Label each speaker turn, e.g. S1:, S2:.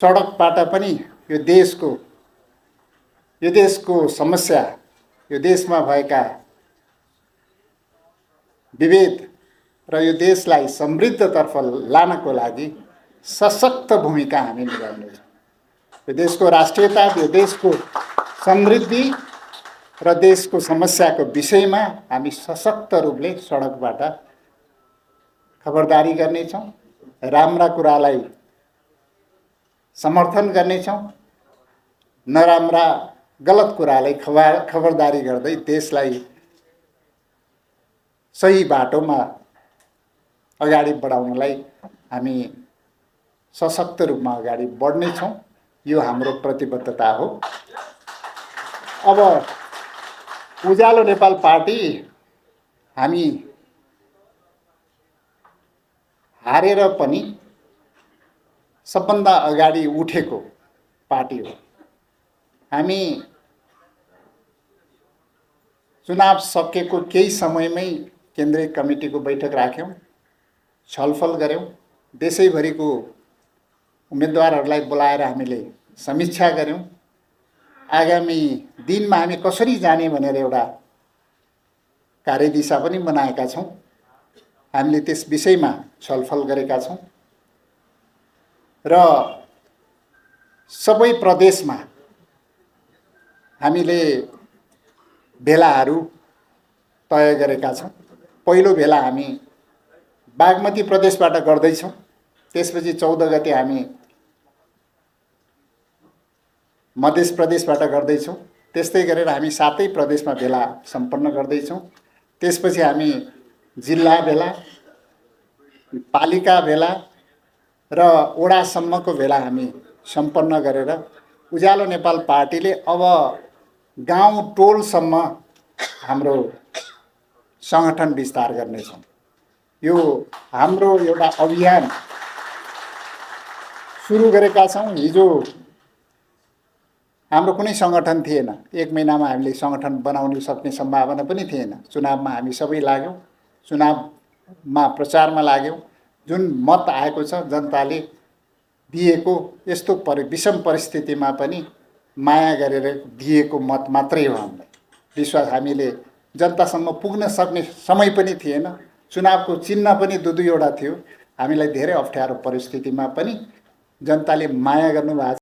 S1: सडकबाट पनि यो देशको समस्या, यो देशमा भएका विभेद र यो देशलाई समृद्धतर्फ लानको लागि सशक्त भूमिका हामी निभाउनेछौँ। यो देशको राष्ट्रियता, यो देशको समृद्धि र देशको समस्याको विषयमा हामी सशक्त रूपले सडकबाट खबरदारी गर्नेछौँ, राम्रा कुरालाई समर्थन गर्नेछौँ, नराम्रा गलत कुरालाई खबरदारी गर्दै देशलाई सही बाटोमा अगाडि बढाउनलाई हामी सशक्त रूपमा अगाडि बढ्नेछौँ। यो हाम्रो प्रतिबद्धता हो। अब उज्यालो नेपाल पार्टी हामी हारेर पनि सबभन्दा अगाडि उठेको पार्टी हो। हामी चुनाव सकेको केही समयमै केन्द्रीय कमिटीको बैठक राख्यौँ, छलफल गऱ्यौँ, देशैभरिको उम्मेदवारहरूलाई बोलाएर हामीले समीक्षा गऱ्यौँ। आगामी दिनमा हामी कसरी जाने भनेर एउटा कार्यदिशा पनि बनाएका छौँ। हामीले त्यस विषयमा छलफल गरेका छौँ र सबै प्रदेशमा हामीले भेलाहरू तय गरेका छौँ। पहिलो भेला हामी बागमती प्रदेशबाट गर्दैछौँ, त्यसपछि 14 गते हामी मध्य प्रदेशबाट गर्दैछौँ, त्यस्तै गरेर हामी 7 प्रदेशमा भेला सम्पन्न गर्दैछौँ। त्यसपछि हामी जिल्ला भेला, पालिका भेला र वडासम्मको भेला हामी सम्पन्न गरेर उज्यालो नेपाल पार्टीले अब गाउँ टोलसम्म हाम्रो सङ्गठन विस्तार गर्नेछौँ। यो हाम्रो एउटा अभियान सुरु गरेका छौँ। हिजो हाम्रो कुनै सङ्गठन थिएन, 1 महिनामा हामीले सङ्गठन बनाउन सक्ने सम्भावना पनि थिएन। चुनावमा हामी सबै लाग्यौँ, चुनावमा प्रचारमा लाग्यौँ। जुन मत आएको छ जनताले दिएको, यस्तो विषम परिस्थितिमा पनि माया गरेर दिएको मत मात्रै हो। हामीलाई विश्वास, हामीले जनतासम्म पुग्न सक्ने समय पनि थिएन, चुनावको चिन्ह पनि 2-2 वटा थियो। हामीलाई धेरै अप्ठ्यारो परिस्थितिमा पनि जनताले माया गर्नुभएको छ।